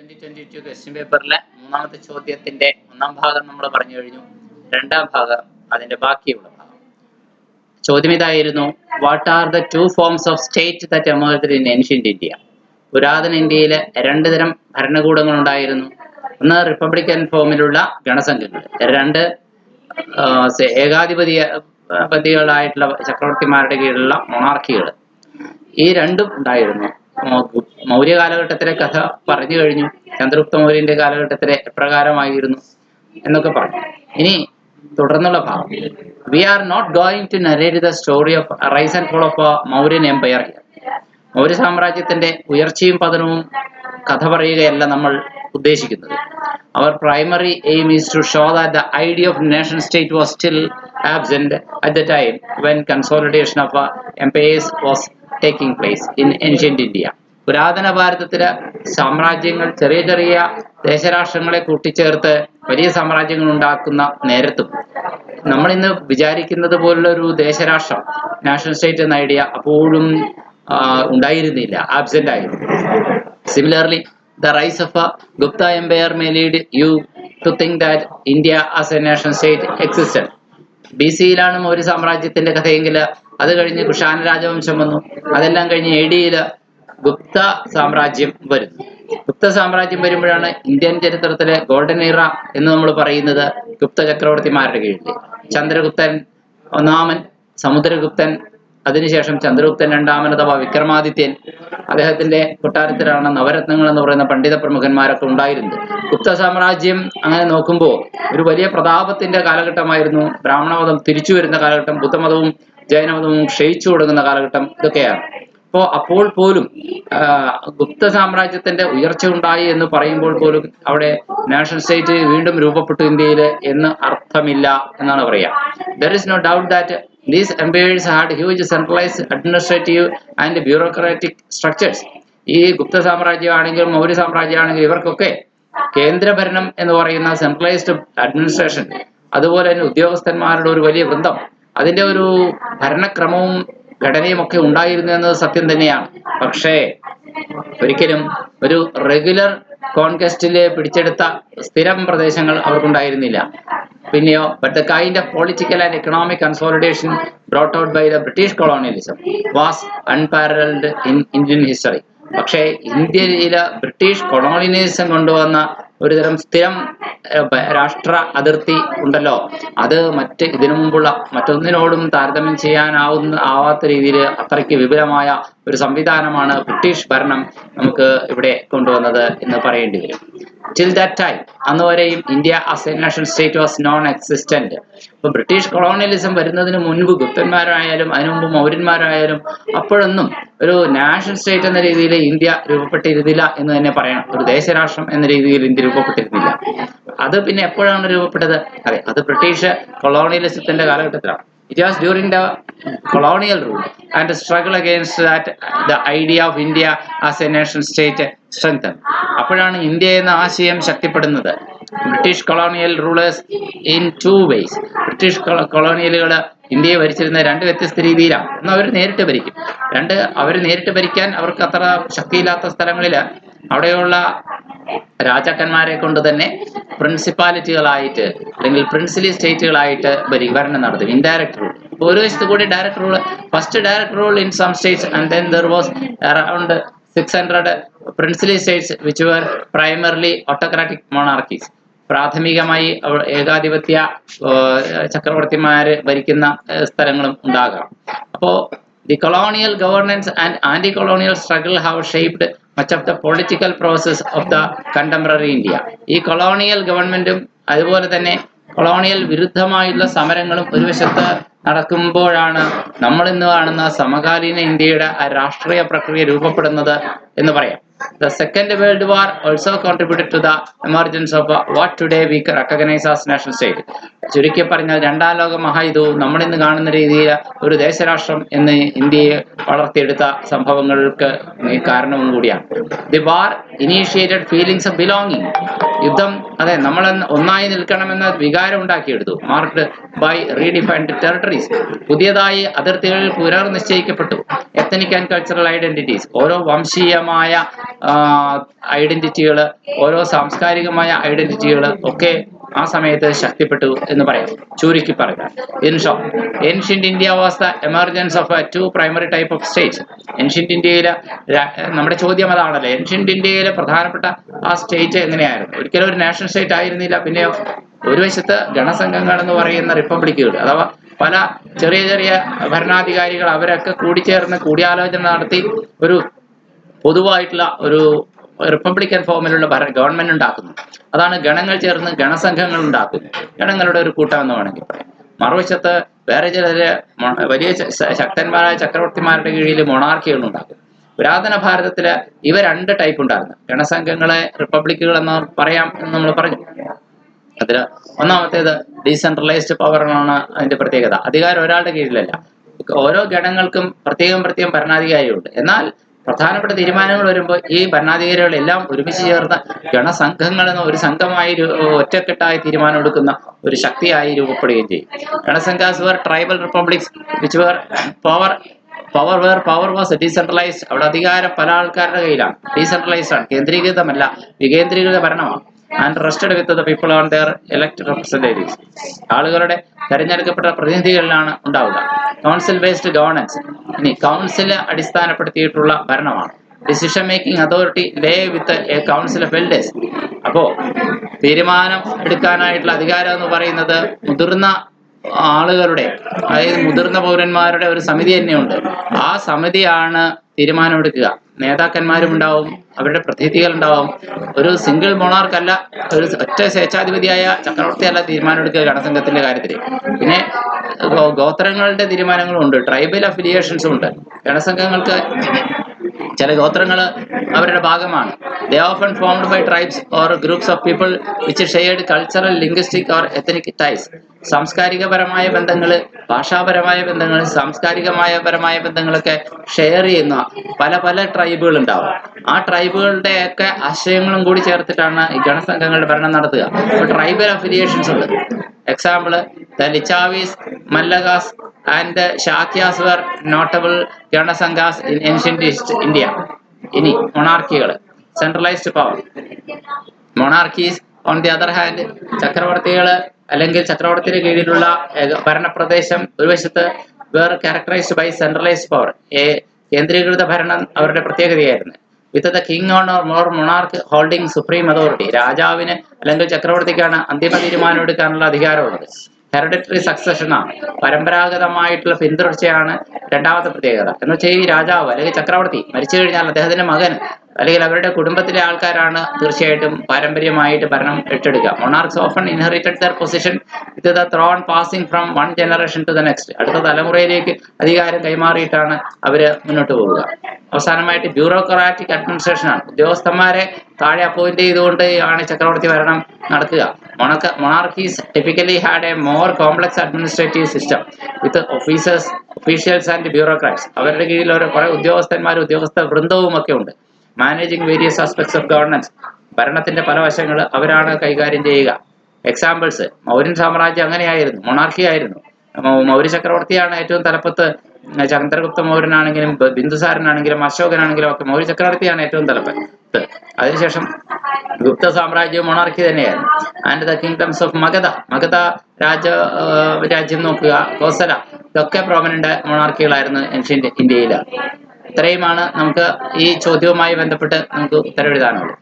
2022 question പേപ്പറിലെ മൂന്നാമത്തെ ചോദ്യത്തിന്റെ ഒന്നാം ഭാഗം നമ്മൾ പറഞ്ഞു കഴിഞ്ഞു. രണ്ടാം ഭാഗം അതിന്റെ ബാക്കിയുള്ള ഭാഗം. ചോദ്യം ഇതായിരുന്നു: what are the two forms of state that emerged in ancient India? പുരാതന ഇന്ത്യയിലെ രണ്ട് തരം ഭരണകൂടങ്ങൾ ഉണ്ടായിരുന്നു. ഒന്ന് റിപ്പബ്ലിക്കൻ ഫോമിലുള്ള ഗണസംഘങ്ങൾ, രണ്ട് ഏകാധിപതികളായിട്ടുള്ള ചക്രവർത്തിമാരുടെ കീഴിലുള്ള മൊണാർക്കികൾ. ഈ രണ്ടും ഉണ്ടായിരുന്നു. മൗര്യ കാലഘട്ടത്തിലെ കഥ പറഞ്ഞു കഴിഞ്ഞു. ചന്ദ്രഗുപ്ത മൗര്യന്റെ കാലഘട്ടത്തിലെ എപ്രകാരമായിരുന്നു എന്നൊക്കെ പറഞ്ഞു. ഇനി തുടർന്നുള്ള ഭാഗം: we are not going to narrate the story of rise and fall of Mauryan empire. Maurya സാമ്രാജ്യത്തിന്റെ ഉയർച്ചയും പതനവും കഥ പറയുകയല്ല നമ്മൾ ഉദ്ദേശിക്കുന്നത്. അവർ primary aim is to show that the idea of nation state was still absent at the time when consolidation of empires was taking place in ancient India. പുരാതന ഭാരതത്തിലെ സാമ്രാജ്യങ്ങൾ ചെറിയ ചെറിയ ദേശരാഷ്ട്രങ്ങളെ കൂട്ടിച്ചേർത്ത് വലിയ സാമ്രാജ്യങ്ങൾ ഉണ്ടാക്കുന്ന നേരത്തും നമ്മൾ ഇന്ന് വിചാരിക്കുന്നത് പോലുള്ള ഒരു ദേശരാഷ്ട്രം, നാഷണൽ സ്റ്റേറ്റ് എന്ന ഐഡിയ അപ്പോഴും ഉണ്ടായിരുന്നില്ല, ആബ്സെന്റ് ആയിരുന്നു. Similarly, the rise of a Gupta empire may lead you to think that India as a nation state existed. BC-യിലാണ് മൗര്യ സാമ്രാജ്യത്തിന്റെ കഥയെങ്കിൽ അത് കഴിഞ്ഞ് കുഷാന രാജവംശം വന്നു. അതെല്ലാം കഴിഞ്ഞ് AD-യിൽ ഗുപ്ത സാമ്രാജ്യം വരുന്നു. ഗുപ്ത സാമ്രാജ്യം വരുമ്പോഴാണ് ഇന്ത്യൻ ചരിത്രത്തിലെ ഗോൾഡൻ ഇറ എന്ന് നമ്മൾ പറയുന്നത്. ഗുപ്ത ചക്രവർത്തിമാരുടെ കീഴിൽ ചന്ദ്രഗുപ്തൻ ഒന്നാമൻ, സമുദ്രഗുപ്തൻ, അതിനുശേഷം ചന്ദ്രഗുപ്തൻ രണ്ടാമൻ അഥവാ വിക്രമാദിത്യൻ, അദ്ദേഹത്തിന്റെ കൊട്ടാരത്തിലാണ് നവരത്നങ്ങൾ എന്ന് പറയുന്ന പണ്ഡിത പ്രമുഖന്മാരൊക്കെ ഉണ്ടായിരുന്നത്. ഗുപ്ത സാമ്രാജ്യം അങ്ങനെ നോക്കുമ്പോൾ ഒരു വലിയ പ്രതാപത്തിന്റെ കാലഘട്ടമായിരുന്നു. ബ്രാഹ്മണമതം തിരിച്ചു വരുന്ന കാലഘട്ടം, ബുദ്ധമതവും ജൈനമതവും ക്ഷയിച്ചു കൊടുക്കുന്ന കാലഘട്ടം, ഇതൊക്കെയാണ്. അപ്പോൾ പോലും ഗുപ്ത സാമ്രാജ്യത്തിന്റെ ഉയർച്ച ഉണ്ടായി എന്ന് പറയുമ്പോൾ പോലും അവിടെ നാഷണൽ സ്റ്റേറ്റ് വീണ്ടും രൂപപ്പെട്ടു ഇന്ത്യയിൽ എന്ന് അർത്ഥമില്ല എന്നാണ് പറയാ. There is no doubt that these empires had huge centralized administrative and bureaucratic structures. ഈ ഗുപ്ത സാമ്രാജ്യമാണെങ്കിലും മൗര്യ സാമ്രാജ്യമാണെങ്കിലും ഇവർക്കൊക്കെ കേന്ദ്രഭരണം എന്ന് പറയുന്ന സെൻട്രലൈസ്ഡ് അഡ്മിനിസ്ട്രേഷൻ, അതുപോലെ തന്നെ ഉദ്യോഗസ്ഥന്മാരുടെ ഒരു വലിയ വൃന്ദം, അതിന്റെ ഒരു ഭരണക്രമവും ഘടനയും ഒക്കെ ഉണ്ടായിരുന്നു എന്നത് സത്യം തന്നെയാണ്. പക്ഷേ ഒരിക്കലും ഒരു റെഗുലർ കോൺക്വസ്റ്റില് പിടിച്ചെടുത്ത സ്ഥിരം പ്രദേശങ്ങൾ അവർക്കുണ്ടായിരുന്നില്ല. പിന്നെയോ, but the kind of political and economic consolidation brought out by the British colonialism was unparalleled in Indian history. പക്ഷേ ഇന്ത്യയിലെ ബ്രിട്ടീഷ് കൊളോണിയലിസം കൊണ്ടുവന്ന ഒരുതരം സ്ഥിരം രാഷ്ട്ര അതിർത്തി ഉണ്ടല്ലോ, അത് ഇതിനു മുമ്പുള്ള മറ്റൊന്നിനോടും താരതമ്യം ആവാത്ത രീതിയിൽ അത്രയ്ക്ക് വിപുലമായ ഒരു സംവിധാനമാണ് ബ്രിട്ടീഷ് ഭരണം നമുക്ക് ഇവിടെ കൊണ്ടുവന്നത് എന്ന് പറയേണ്ടി വരും. Till that time, അന്ന് വരെയും India as A national state was known existent. ഇപ്പൊ ബ്രിട്ടീഷ് കൊളോണിയലിസം വരുന്നതിന് മുൻപ് ഗുപ്തന്മാരായാലും അതിനു മുമ്പ് മൗര്യന്മാരായാലും അപ്പോഴൊന്നും ഒരു നാഷണൽ സ്റ്റേറ്റ് എന്ന രീതിയിൽ ഇന്ത്യ രൂപപ്പെട്ടിരുന്നില്ല എന്ന് തന്നെ പറയണം. ഒരു ദേശരാഷ്ട്രം എന്ന രീതിയിൽ ഇന്ത്യ രൂപപ്പെട്ടിരുന്നില്ല. അത് പിന്നെ എപ്പോഴാണ് രൂപപ്പെട്ടത്? അതെ, അത് ബ്രിട്ടീഷ് കൊളോണിയലിസത്തിന്റെ കാലഘട്ടത്തിലാണ്. It was during the colonial rule and the struggle against that the idea of India as a nation state strengthened. അപ്പോഴാണ് ഇന്ത്യ എന്ന ആശയം ശക്തിപ്പെടുന്നത്. British colonial rulers in two ways. British കൊളോണിയലുകൾ ഇന്ത്യയെ ഭരിച്ചിരുന്ന രണ്ട് വ്യത്യസ്ത രീതിയിലാണ്. ഒന്ന്, അവർ നേരിട്ട് ഭരിക്കും. രണ്ട്, അവർ നേരിട്ട് ഭരിക്കാൻ അവർക്ക് അത്ര ശക്തിയില്ലാത്ത സ്ഥലങ്ങളിൽ അവിടെയുള്ള രാജാക്കന്മാരെ കൊണ്ട് തന്നെ പ്രിൻസിപ്പാലിറ്റികളായിട്ട് അല്ലെങ്കിൽ പ്രിൻസിലി സ്റ്റേറ്റുകളായിട്ട് ഭരണം നടത്തും. Indirect rule. ഒരു വശത്ത് കൂടി direct rule, first direct rule in some states and then there was around 600 princely states which were primarily autocratic monarchies. പ്രാഥമികമായി ഏകാധിപത്യ ചക്രവർത്തിമാര് ഭരിക്കുന്ന സ്ഥലങ്ങളും ഉണ്ടാകാം. അപ്പോ the colonial governance and anti-colonial struggle have shaped much of the political process of the contemporary India. ഈ colonial ഗവൺമെന്റും അതുപോലെ തന്നെ കൊളോണിയൽ വിരുദ്ധമായുള്ള സമരങ്ങളും ഒരു വശത്ത് നടക്കുമ്പോഴാണ് നമ്മൾ ഇന്ന് കാണുന്ന സമകാലീന ഇന്ത്യയുടെ രാഷ്ട്രീയ പ്രക്രിയ രൂപപ്പെടുന്നത് എന്ന് പറയാം. The Second World War also contributed to the emergence of what today we recognize as national state. ചുരുക്കി പറഞ്ഞാൽ രണ്ടാം ലോക മഹായുദ്ധവും നമ്മളിന്ന് കാണുന്ന രീതിയിൽ ഒരു ദേശരാഷ്ട്രം എന്ന് ഇന്ത്യയെ വളർത്തിയെടുത്ത സംഭവങ്ങൾക്ക് കാരണവും കൂടിയാണ്. The war initiated feelings of belonging യുദ്ധം അതെ നമ്മൾ ഒന്നായി നിൽക്കണമെന്ന വികാരം ഉണ്ടാക്കിയെടുത്തു. മാർക്ക്ഡ് ബൈ റീഡിഫൈൻഡ് ടെറിട്ടറീസ്, പുതിയതായി അതിർത്തികളിൽ പുനർനിശ്ചയിക്കപ്പെട്ടു. എത്തനിക് ആൻഡ് കൾച്ചറൽ ഐഡന്റിറ്റീസ്, ഓരോ വംശീയമായ ഐഡന്റിറ്റികൾ, ഓരോ സാംസ്കാരികമായ ഐഡന്റിറ്റികൾ ഒക്കെ ആ സമയത്ത് ശക്തിപ്പെട്ടു എന്ന് പറയാം. ചുരുക്കി പറയുക, in short, ancient India was the emergence of a to primary type of state. Ancient ഇന്ത്യയിലെ നമ്മുടെ ചോദ്യം അതാണല്ലോ, ഏൻഷ്യന്റ് ഇന്ത്യയിലെ പ്രധാനപ്പെട്ട ആ സ്റ്റേറ്റ് എങ്ങനെയായിരുന്നു? ഒരിക്കലും ഒരു നാഷണൽ സ്റ്റേറ്റ് ആയിരുന്നില്ല. പിന്നെ ഒരു വശത്ത് ഗണസംഘങ്ങൾ എന്ന് പറയുന്ന റിപ്പബ്ലിക്കുകൾ, അഥവാ പല ചെറിയ ചെറിയ ഭരണാധികാരികൾ, അവരൊക്കെ കൂടിച്ചേർന്ന് കൂടിയാലോചന നടത്തി ഒരു പൊതുവായിട്ടുള്ള ഒരു റിപ്പബ്ലിക്കൻ ഫോമിലുള്ള ഗവൺമെന്റ് ഉണ്ടാക്കുന്നു. അതാണ് ഗണങ്ങൾ ചേർന്ന് ഗണസംഘങ്ങൾ ഉണ്ടാക്കുന്നു. ഗണങ്ങളുടെ ഒരു കൂട്ടം എന്ന് വേണമെങ്കിൽ പറയാം. മറുവശത്ത് വേറെ ചിലര് വലിയ ശക്തന്മാരായ ചക്രവർത്തിമാരുടെ കീഴിൽ മൊണാർക്കികൾ ഉണ്ടാക്കും. പുരാതന ഭാരതത്തില് ഇവ രണ്ട് ടൈപ്പ് ഉണ്ടായിരുന്നു. ഗണസംഘങ്ങളെ റിപ്പബ്ലിക്കുകൾ എന്ന് പറയാം എന്ന് നമ്മൾ പറഞ്ഞു. അതില് ഒന്നാമത്തേത് ഡീസെൻട്രലൈസ്ഡ് പവർ ആണ് അതിന്റെ പ്രത്യേകത. അധികാരം ഒരാളുടെ കീഴിലല്ല, ഓരോ ഗണങ്ങൾക്കും പ്രത്യേകം ഭരണാധികാരിയുണ്ട്. എന്നാൽ പ്രധാനപ്പെട്ട തീരുമാനങ്ങൾ വരുമ്പോൾ ഈ ഭരണാധികാരികളെല്ലാം ഒരുമിച്ച് ചേർന്ന് ഗണസംഘങ്ങൾ എന്ന ഒരു സംഘമായി ഒറ്റക്കെട്ടായി തീരുമാനമെടുക്കുന്ന ഒരു ശക്തിയായി രൂപപ്പെടുകയും ചെയ്യും. Ganasanghas were tribal republics which were power was decentralised. അവിടെ അധികാരം പല ആൾക്കാരുടെ കയ്യിലാണ്. ഡീസെൻട്രലൈസ്ഡ് ആണ്, കേന്ദ്രീകൃതമല്ല, വികേന്ദ്രീകൃത ഭരണമാണ്. And rested with the people on their elected representatives, ആളുകളുടെ തെരഞ്ഞെടുക്കപ്പെട്ട പ്രതിനിധികളിലാണ് ഉണ്ടാവുക. കൗൺസിൽ ബേസ്ഡ് ഗവർണൻസ്, ഇനി കൗൺസിൽ അടിസ്ഥാനപ്പെടുത്തിയിട്ടുള്ള ഭരണമാണ്. Decision making authority lay with a council of elders. അപ്പോ തീരുമാനം എടുക്കാനായിട്ടുള്ള അധികാരം എന്ന് പറയുന്നത് മുതിർന്ന ആളുകളുടെ, അതായത് മുതിർന്ന പൗരന്മാരുടെ ഒരു സമിതി തന്നെയുണ്ട്. ആ സമിതിയാണ് തീരുമാനമെടുക്കുക. നേതാക്കന്മാരും ഉണ്ടാവും, അവരുടെ പ്രതിനിധികൾ ഉണ്ടാവും. ഒരു സിംഗിൾ മൊണാർക്ക് അല്ല, ഒരു ഒറ്റ സ്വേച്ഛാധിപതിയായ ചക്രവർത്തി അല്ല തീരുമാനമെടുക്കുക ഗണസംഘത്തിന്റെ കാര്യത്തിൽ. പിന്നെ ഗോത്രങ്ങളുടെ തീരുമാനങ്ങളും ഉണ്ട്, ട്രൈബൽ അഫിലിയേഷൻസും ഉണ്ട്. ഗണസംഘങ്ങൾക്ക് ചില ഗോത്രങ്ങൾ അവരുടെ ഭാഗമാണ്. They often formed by tribes or groups of people which shared cultural, linguistic or ethnic ties. സാംസ്കാരികപരമായ ബന്ധങ്ങൾ, ഭാഷാപരമായ ബന്ധങ്ങൾ, സാംസ്കാരികപരമായ ബന്ധങ്ങളൊക്കെ ഷെയർ ചെയ്യുന്ന പല പല ട്രൈബുകൾ ഉണ്ടാവും. ആ ട്രൈബുകളുടെയൊക്കെ ആശയങ്ങളും കൂടി ചേർത്തിട്ടാണ് ഈ ഗണസംഘങ്ങളുടെ ഭരണം നടത്തുക. അപ്പോൾ ട്രൈബൽ അഫിലിയേഷൻസ് ഉണ്ട്. Example, the Licchavis, Mallakas and Shakyas were notable ganasanghas in ancient India. ഇനി മൊണാർക്കികൾ, centralised power. Monarchies on the other hand, ചക്രവർത്തികൾ അല്ലെങ്കിൽ ചക്രവർത്തിയുടെ കീഴിലുള്ള ഭരണപ്രദേശം ഒരു വശത്ത് were characterised by centralised power, കേന്ദ്രീകൃത ഭരണം അവരുടെ പ്രത്യേകതയായിരുന്നു. With the king one or more monarch holding supreme authority, രാജാവിന് അല്ലെങ്കിൽ ചക്രവർത്തിക്കാണ് അന്തിമ തീരുമാനം എടുക്കാനുള്ള അധികാരമുള്ളത്. ഹെറിഡിറ്ററി സക്സഷൻ ആണ്, പരമ്പരാഗതമായിട്ടുള്ള പിന്തുടർച്ചയാണ് രണ്ടാമത്തെ പ്രത്യേകത. എന്ന് വെച്ചാൽ ഈ രാജാവ് അല്ലെങ്കിൽ ചക്രവർത്തി മരിച്ചു കഴിഞ്ഞാൽ അദ്ദേഹത്തിന്റെ മകൻ അല്ലെങ്കിൽ അവരുടെ കുടുംബത്തിലെ ആൾക്കാരാണ് തീർച്ചയായിട്ടും പാരമ്പര്യമായിട്ട് ഭരണം ഏറ്റെടുക്കുക. Monarchs often inherited their position with the throne passing from one generation to the next. അടുത്ത തലമുറയിലേക്ക് അധികാരം കൈമാറിയിട്ടാണ് അവര് മുന്നോട്ട് പോവുക. അവസാനമായിട്ട് ബ്യൂറോക്രാറ്റിക് അഡ്മിനിസ്ട്രേഷൻ ആണ്, ഉദ്യോഗസ്ഥന്മാരെ താഴെ അപ്പോയിന്റ് ചെയ്തുകൊണ്ട് ആണ് ചക്രവർത്തി ഭരണം നടക്കുക. Monarchies typically had a more complex administrative system with officials and bureaucrats. അവരുടെ കീഴിൽ കുറെ ഉദ്യോഗസ്ഥന്മാരും ഉദ്യോഗസ്ഥ വൃന്ദവും ഒക്കെ ഉണ്ട്. Managing various aspects of governance, ഭരണത്തിന്റെ പല വശങ്ങൾ അവരാണ് കൈകാര്യം ചെയ്യുക. എക്സാമ്പിൾസ്, മൗര്യൻ സാമ്രാജ്യം അങ്ങനെയായിരുന്നു, മൊണാർക്കി ആയിരുന്നു. മൗര്യ ചക്രവർത്തിയാണ് ഏറ്റവും തലപ്പത്ത്. ചന്ദ്രഗുപ്ത മൗര്യനാണെങ്കിലും ബിന്ദുസാരനാണെങ്കിലും അശോകനാണെങ്കിലും ഒക്കെ മൗര്യ ചക്രവർത്തിയാണ് ഏറ്റവും തലപ്പത്ത്. അതിനുശേഷം ഗുപ്ത സാമ്രാജ്യവും മൊണാർക്കി തന്നെയായിരുന്നു. And the kingdoms of Magadha രാജ്യം നോക്കുക, കോസല, ഇതൊക്കെ പ്രോമിനന്റ് മൊണാർക്കികളായിരുന്നു ഏൻഷ്യന്റ് ഇന്ത്യയിൽ. ഇത്രയുമാണ് നമുക്ക് ഈ ചോദ്യവുമായി ബന്ധപ്പെട്ട് നമുക്ക് ഉത്തരവെഴുതാനുള്ളത്.